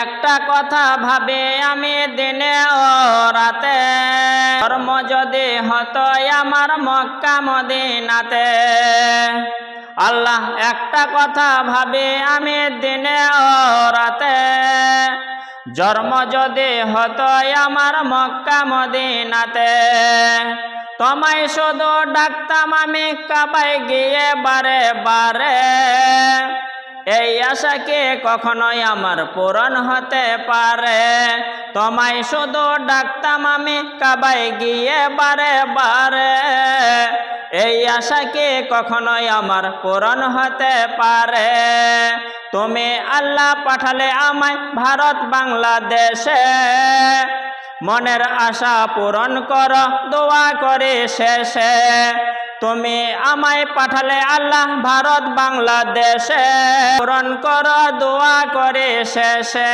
একটা কথা ভাবে আমি দিনে ও রাতে, ধর্ম যদি হতো আমার মক্কা মদিনাতে। আল্লাহ একটা কথা ভাবে আমি দিনে ও রাতে, জন্ম যদি হতো আমার মক্কা মদিনাতে। তোমায় শুধু ডাকতাম আমি কাবায় গিয়ে বারে বারে, এই আশা কি কখনোই আমার পূরণ হতে পারে? তোমায় শুধু ডাকতাম আমি কাবায় গিয়ে বারে বারে, এই আশা কি কখনোই আমার পূরণ হতে পারে? তুমি আল্লাহ পাঠালে আমায় ভারত বাংলাদেশে, মনের আশা পূরণ করো দোয়া করে শেষে। তুমি আমায় পাঠালে আল্লাহ ভারত বাংলাদেশে, পূরণ করো দোয়া করে শেষে।